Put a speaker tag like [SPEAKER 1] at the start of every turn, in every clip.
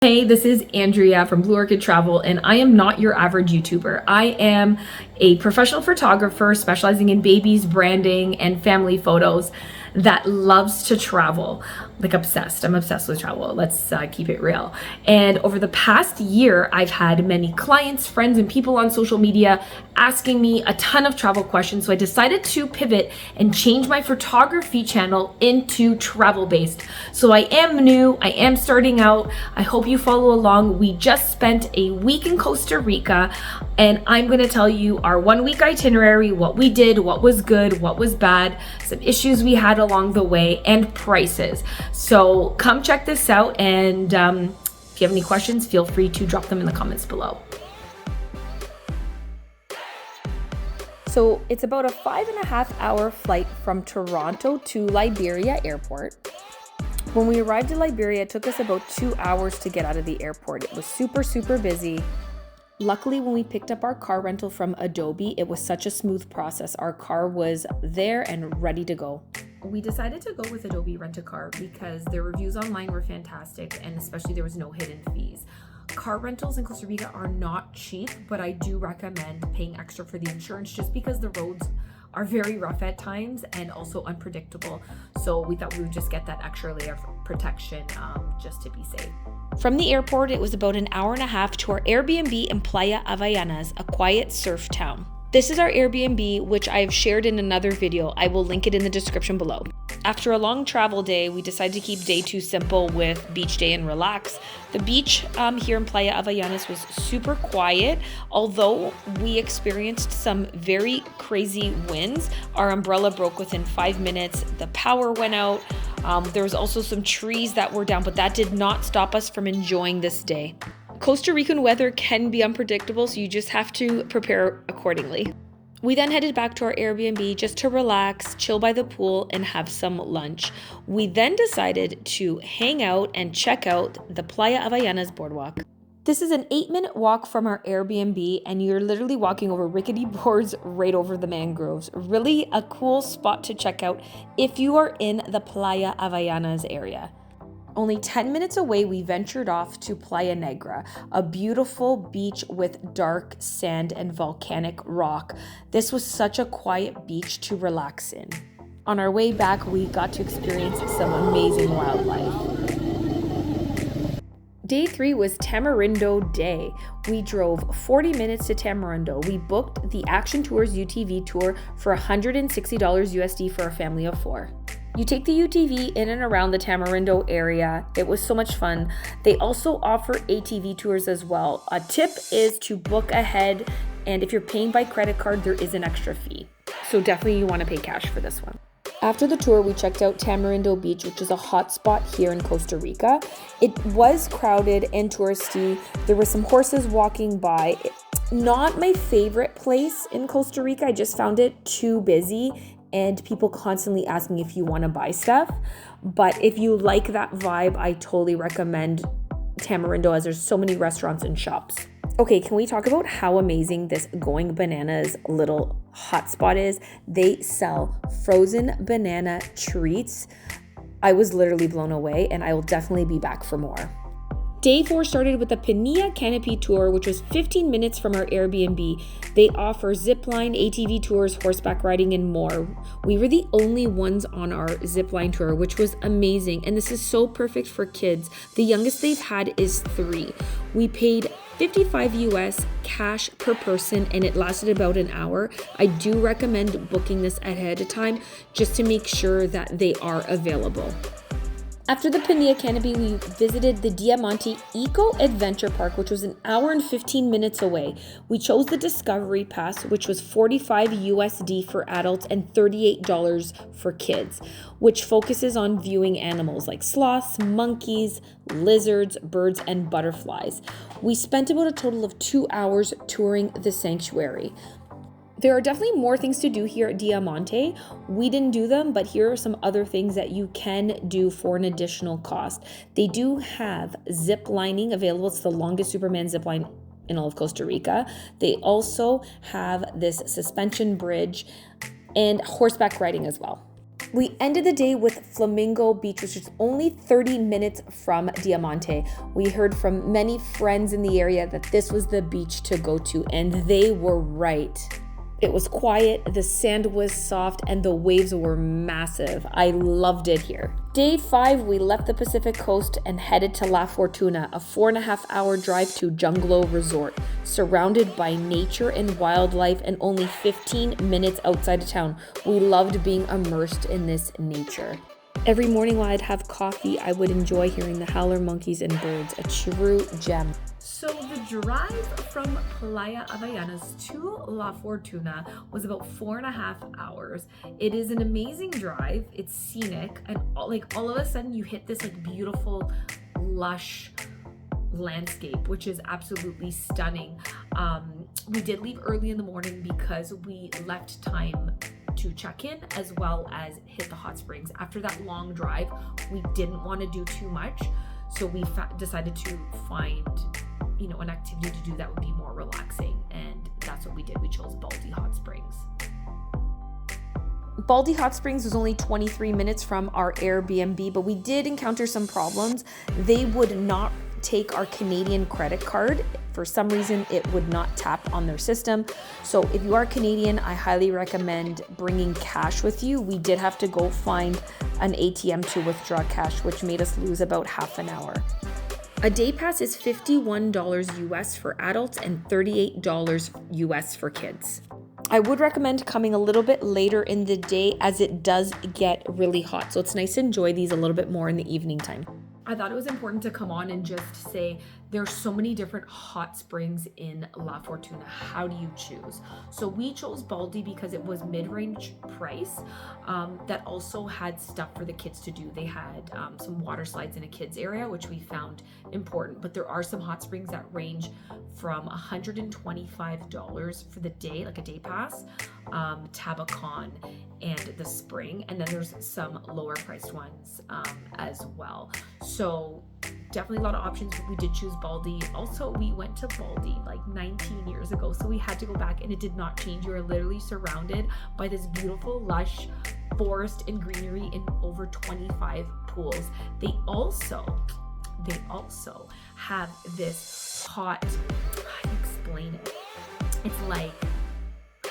[SPEAKER 1] Hey, this is Andrea from Blue Orchid Travel, and I am not your average YouTuber. I am a professional photographer specializing in babies, branding, and family photos that loves to travel, like obsessed. I'm obsessed with travel. Let's keep it real. And over the past year, I've had many clients, friends, and people on social media asking me a ton of travel questions. So I decided to pivot and change my photography channel into travel-based. So I am new, I am starting out. I hope you follow along. We just spent a week in Costa Rica, and I'm gonna tell you our 1 week itinerary, what we did, what was good, what was bad, some issues we had along the way, and prices. So come check this out, and if you have any questions, feel free to drop them in the comments below. So it's about a 5.5 hour flight from Toronto to Liberia Airport. When we arrived at Liberia, it took us about 2 hours to get out of the airport. It was super busy. Luckily, when we picked up our car rental from Adobe, it was such a smooth process. Our car was there and ready to go. We decided to go with Adobe Rent-A-Car because their reviews online were fantastic, and especially there was no hidden fees. Car rentals in Costa Rica are not cheap, but I do recommend paying extra for the insurance just because the roads are very rough at times and also unpredictable. So we thought we would just get that extra layer of protection just to be safe. From the airport, it was about an hour and a half to our Airbnb in Playa Avellanas, a quiet surf town. This is our Airbnb, which I have shared in another video. I will link it in the description below. After a long travel day, we decided to keep day 2 simple with beach day and relax. The beach here in Playa Avellanas was super quiet, although we experienced some very crazy winds. Our umbrella broke within 5 minutes. The power went out. There was also some trees that were down, but that did not stop us from enjoying this day. Costa Rican weather can be unpredictable, so you just have to prepare accordingly. We then headed back to our Airbnb just to relax, chill by the pool, and have some lunch. We then decided to hang out and check out the Playa Avellanas boardwalk. This is an 8-minute walk from our Airbnb, and you're literally walking over rickety boards right over the mangroves. Really a cool spot to check out if you are in the Playa Avellanas area. Only 10 minutes away, we ventured off to Playa Negra, a beautiful beach with dark sand and volcanic rock. This was such a quiet beach to relax in. On our way back, we got to experience some amazing wildlife. Day 3 was Tamarindo Day. We drove 40 minutes to Tamarindo. We booked the Action Tours UTV tour for $160 USD for a family of 4. You take the UTV in and around the Tamarindo area. It was so much fun. They also offer ATV tours as well. A tip is to book ahead, and if you're paying by credit card, there is an extra fee. So definitely you want to pay cash for this one. After the tour, we checked out Tamarindo Beach, which is a hot spot here in Costa Rica. It was crowded and touristy. There were some horses walking by. Not my favorite place in Costa Rica. I just found it too busy and people constantly asking if you want to buy stuff. But if you like that vibe, I totally recommend Tamarindo as there's so many restaurants and shops. Okay, can we talk about how amazing this Going Bananas little hotspot is? They sell frozen banana treats. I was literally blown away, and I will definitely be back for more. Day 4 started with a Pinilla Canopy tour, which was 15 minutes from our Airbnb. They offer zipline, ATV tours, horseback riding, and more. We were the only ones on our zipline tour, which was amazing. And this is so perfect for kids. The youngest they've had is 3. We paid $55 US cash per person, and it lasted about an hour. I do recommend booking this ahead of time just to make sure that they are available. After the Pinilla Canopy, we visited the Diamante Eco Adventure Park, which was an hour and 15 minutes away. We chose the Discovery Pass, which was $45 USD for adults and $38 for kids, which focuses on viewing animals like sloths, monkeys, lizards, birds, and butterflies. We spent about a total of 2 hours touring the sanctuary. There are definitely more things to do here at Diamante. We didn't do them, but here are some other things that you can do for an additional cost. They do have zip lining available. It's the longest Superman zip line in all of Costa Rica. They also have this suspension bridge and horseback riding as well. We ended the day with Flamingo Beach, which is only 30 minutes from Diamante. We heard from many friends in the area that this was the beach to go to, and they were right. It was quiet, the sand was soft, and the waves were massive. I loved it here. Day 5, we left the Pacific coast and headed to La Fortuna, a 4.5-hour drive to Junglo Resort, surrounded by nature and wildlife and only 15 minutes outside of town. We loved being immersed in this nature. Every morning while I'd have coffee, I would enjoy hearing the howler monkeys and birds, a true gem.
[SPEAKER 2] So the drive from Playa Avellanas to La Fortuna was about 4.5 hours. It is an amazing drive. It's scenic, and all of a sudden you hit this beautiful, lush landscape, which is absolutely stunning. We did leave early in the morning because we left time to check in as well as hit the hot springs. After that long drive, we didn't want to do too much, so we decided to find an activity to do that would be more relaxing, and that's what we did. We chose Baldi Hot Springs.
[SPEAKER 1] Baldi Hot Springs was only 23 minutes from our Airbnb, but we did encounter some problems. They would not take our Canadian credit card. For some reason, it would not tap on their system. So if you are Canadian, I highly recommend bringing cash with you. We did have to go find an ATM to withdraw cash, which made us lose about half an hour. A day pass is $51 US for adults and $38 US for kids. I would recommend coming a little bit later in the day as it does get really hot. So it's nice to enjoy these a little bit more in the evening time.
[SPEAKER 2] I thought it was important to come on and just say there's so many different hot springs in La Fortuna. How do you choose? So we chose Baldi because it was mid-range price that also had stuff for the kids to do. They had some water slides in a kids area, which we found important, but there are some hot springs that range from $125 for the day, like a day pass, Tabacon and the spring, and then there's some lower priced ones as well. So definitely a lot of options. We did choose Baldi. Also, we went to Baldi like 19 years ago, so we had to go back, and it did not change. You are literally surrounded by this beautiful, lush forest and greenery in over 25 pools. They also have this hot, how do you explain it? It's like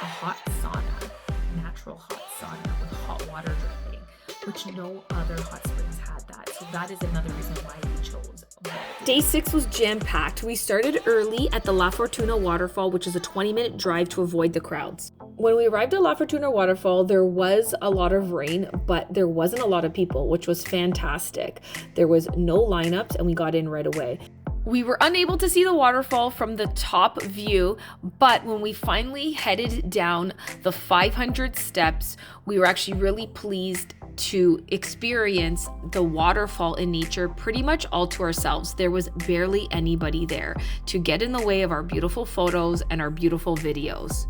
[SPEAKER 2] a hot sauna, natural hot sauna with hot water dripping, which no other hot springs had that. So that is another reason why we chose Baldi.
[SPEAKER 1] Day 6 was jam-packed. We started early at the La Fortuna Waterfall, which is a 20-minute drive to avoid the crowds. When we arrived at La Fortuna Waterfall, there was a lot of rain, but there wasn't a lot of people, which was fantastic. There was no lineups, and we got in right away. We were unable to see the waterfall from the top view, but when we finally headed down the 500 steps, we were actually really pleased to experience the waterfall in nature pretty much all to ourselves. There was barely anybody there to get in the way of our beautiful photos and our beautiful videos.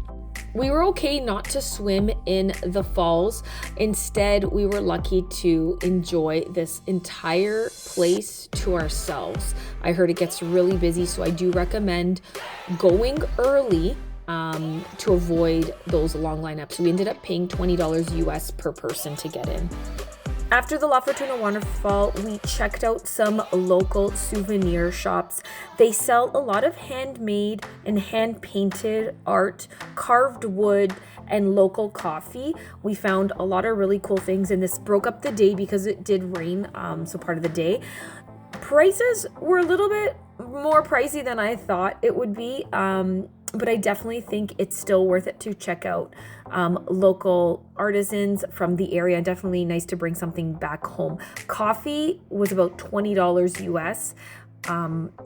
[SPEAKER 1] We were okay not to swim in the falls. Instead, we were lucky to enjoy this entire place to ourselves. I heard it gets really busy, so I do recommend going early to avoid those long lineups. We ended up paying $20 US per person to get in. After the La Fortuna Waterfall, we checked out some local souvenir shops. They sell a lot of handmade and hand-painted art, carved wood, and local coffee. We found a lot of really cool things, and this broke up the day because it did rain, so part of the day. Prices were a little bit more pricey than I thought it would be, but I definitely think it's still worth it to check out local artisans from the area. Definitely nice to bring something back home. Coffee was about $20 US,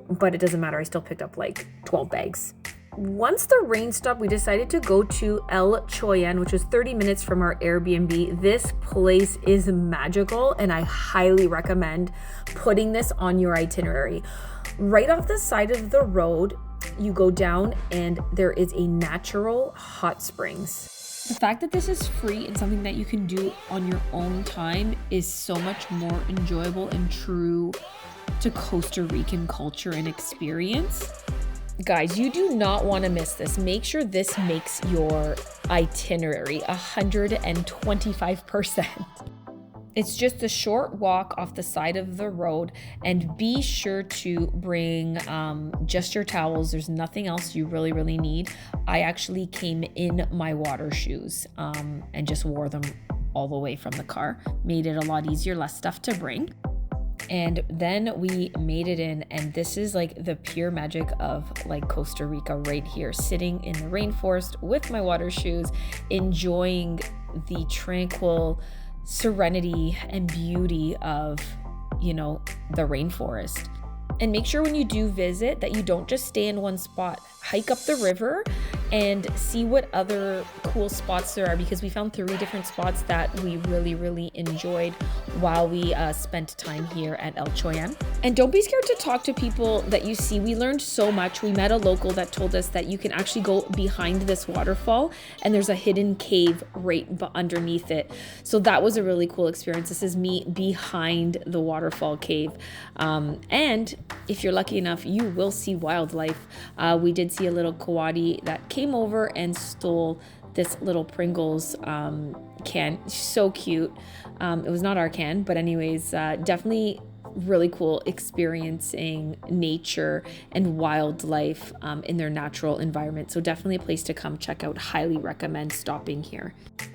[SPEAKER 1] but it doesn't matter. I still picked up like 12 bags. Once the rain stopped, we decided to go to El Choyan, which was 30 minutes from our Airbnb. This place is magical, and I highly recommend putting this on your itinerary. Right off the side of the road, you go down and there is a natural hot springs. The fact that this is free and something that you can do on your own time is so much more enjoyable and true to Costa Rican culture and experience. Guys, you do not want to miss this. Make sure this makes your itinerary 125%. It's just a short walk off the side of the road, and be sure to bring just your towels. There's nothing else you really need. I actually came in my water shoes and just wore them all the way from the car. Made it a lot easier, less stuff to bring. And then we made it in, and this is like the pure magic of like Costa Rica right here, sitting in the rainforest with my water shoes, enjoying the tranquil serenity and beauty of, you know, the rainforest. And make sure when you do visit that you don't just stay in one spot. Hike up the river and see what other cool spots there are, because we found 3 different spots that we really enjoyed while we spent time here at El Choyan. And don't be scared to talk to people that you see. We learned so much. We met a local that told us that you can actually go behind this waterfall and there's a hidden cave right underneath it. So that was a really cool experience. This is me behind the waterfall cave. And if you're lucky enough, you will see wildlife. We did see a little coati that came over and stole this little Pringles can. So cute. It was not our can, but anyways, definitely really cool experiencing nature and wildlife in their natural environment. So definitely a place to come check out. Highly recommend stopping here.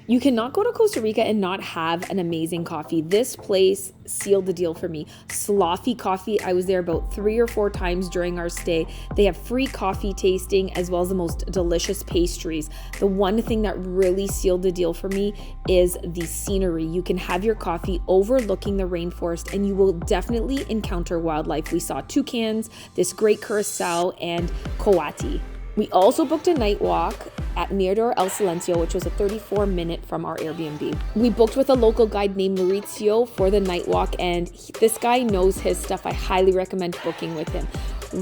[SPEAKER 1] You cannot go to Costa Rica and not have an amazing coffee. This place sealed the deal for me. Sloppy coffee. I was there about 3 or 4 times during our stay. They have free coffee tasting as well as the most delicious pastries. The one thing that really sealed the deal for me is the scenery. You can have your coffee overlooking the rainforest and you will definitely encounter wildlife. We saw toucans, this great curassow, and coati. We also booked a night walk at Mirador El Silencio, which was a 34-minute from our Airbnb. We booked with a local guide named Mauricio for the night walk, and this guy knows his stuff. I highly recommend booking with him.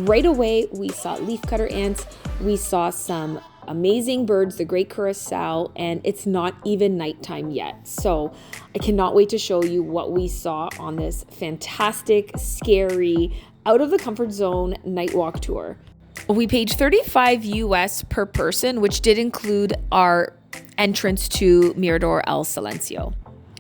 [SPEAKER 1] Right away, we saw leafcutter ants. We saw some amazing birds, the great curassow, and it's not even nighttime yet. So I cannot wait to show you what we saw on this fantastic, scary, out of the comfort zone night walk tour. We paid $35 US per person, which did include our entrance to Mirador El Silencio.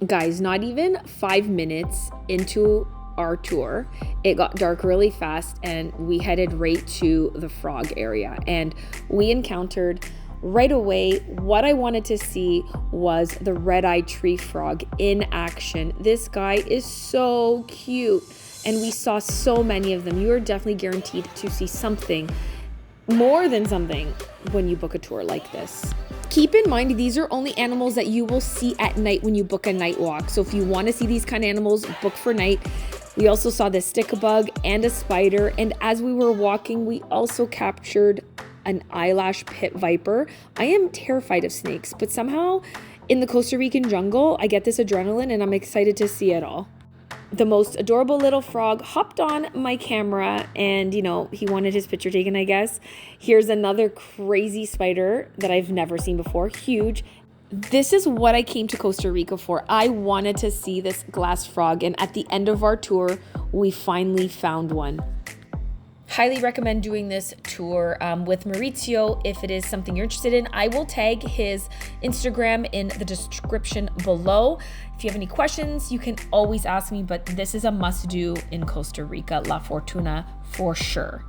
[SPEAKER 1] Guys, not even 5 minutes into our tour, it got dark really fast and we headed right to the frog area. And we encountered right away what I wanted to see was the red-eyed tree frog in action. This guy is so cute. And we saw so many of them. You are definitely guaranteed to see something, more than something, when you book a tour like this. Keep in mind, these are only animals that you will see at night when you book a night walk. So if you want to see these kind of animals, book for night. We also saw the stick-a-bug and a spider. And as we were walking, we also captured an eyelash pit viper. I am terrified of snakes, but somehow in the Costa Rican jungle, I get this adrenaline and I'm excited to see it all. The most adorable little frog hopped on my camera and, you know, he wanted his picture taken, I guess. Here's another crazy spider that I've never seen before. Huge. This is what I came to Costa Rica for. I wanted to see this glass frog, and at the end of our tour, we finally found one. Highly recommend doing this tour with Mauricio if it is something you're interested in. I will tag his Instagram in the description below. If you have any questions, you can always ask me, but this is a must-do in Costa Rica, La Fortuna for sure.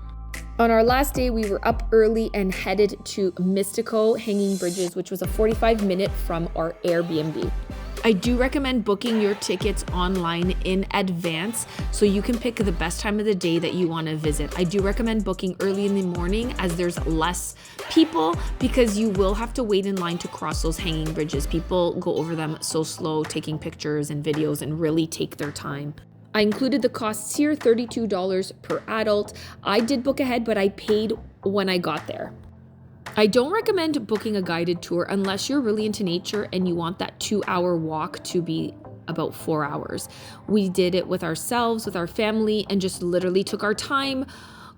[SPEAKER 1] On our last day, we were up early and headed to Mystico Hanging Bridges, which was a 45-minute from our Airbnb. I do recommend booking your tickets online in advance so you can pick the best time of the day that you want to visit. I do recommend booking early in the morning as there's less people, because you will have to wait in line to cross those hanging bridges. People go over them so slow, taking pictures and videos, and really take their time. I included the costs here, $32 per adult. I did book ahead, but I paid when I got there. I don't recommend booking a guided tour unless you're really into nature and you want that 2-hour walk to be about 4 hours. We did it with ourselves, with our family, and just literally took our time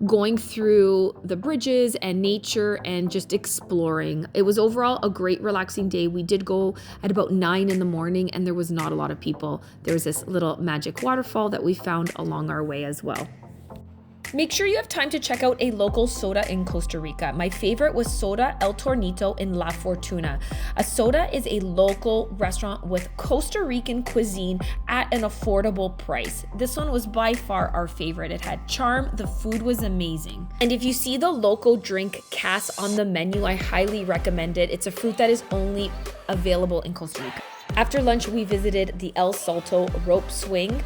[SPEAKER 1] going through the bridges and nature and just exploring. It was overall a great relaxing day. We did go at about 9 in the morning and there was not a lot of people. There was this little magic waterfall that we found along our way as well. Make sure you have time to check out a local soda in Costa Rica. My favorite was Soda El Tornito in La Fortuna. A soda is a local restaurant with Costa Rican cuisine at an affordable price. This one was by far our favorite. It had charm, the food was amazing. And if you see the local drink Cass on the menu, I highly recommend it. It's a fruit that is only available in Costa Rica. After lunch, we visited the El Salto rope swing.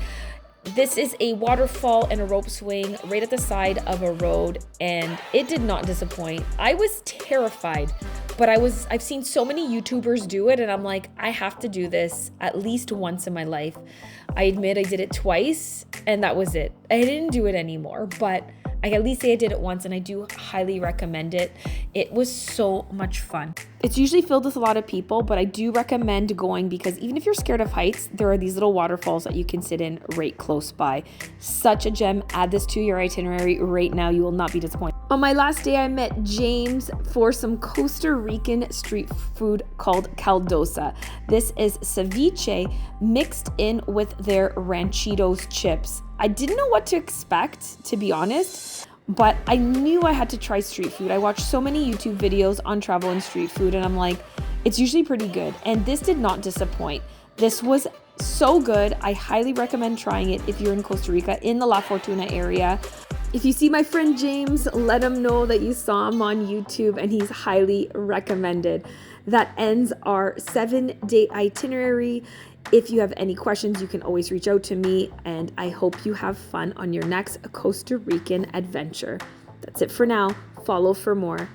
[SPEAKER 1] This is a waterfall and a rope swing right at the side of a road, and it did not disappoint. I was terrified, but I've seen so many YouTubers do it, and I'm like, I have to do this at least once in my life. I admit I did it twice, and that was it. I didn't do it anymore, but I can at least say I did it once, and I do highly recommend it. It was so much fun. It's usually filled with a lot of people, but I do recommend going because even if you're scared of heights, there are these little waterfalls that you can sit in right close by. Such a gem. Add this to your itinerary right now. You will not be disappointed. On my last day, I met James for some Costa Rican street food called caldosa. This is ceviche mixed in with their ranchitos chips. I didn't know what to expect, to be honest, but I knew I had to try street food. I watched so many YouTube videos on travel and street food, and I'm like, it's usually pretty good. And this did not disappoint. This was so good. I highly recommend trying it if you're in Costa Rica, in the La Fortuna area. If you see my friend James, let him know that you saw him on YouTube and he's highly recommended. That ends our 7-day itinerary. If you have any questions, you can always reach out to me, and I hope you have fun on your next Costa Rican adventure. That's it for now. Follow for more.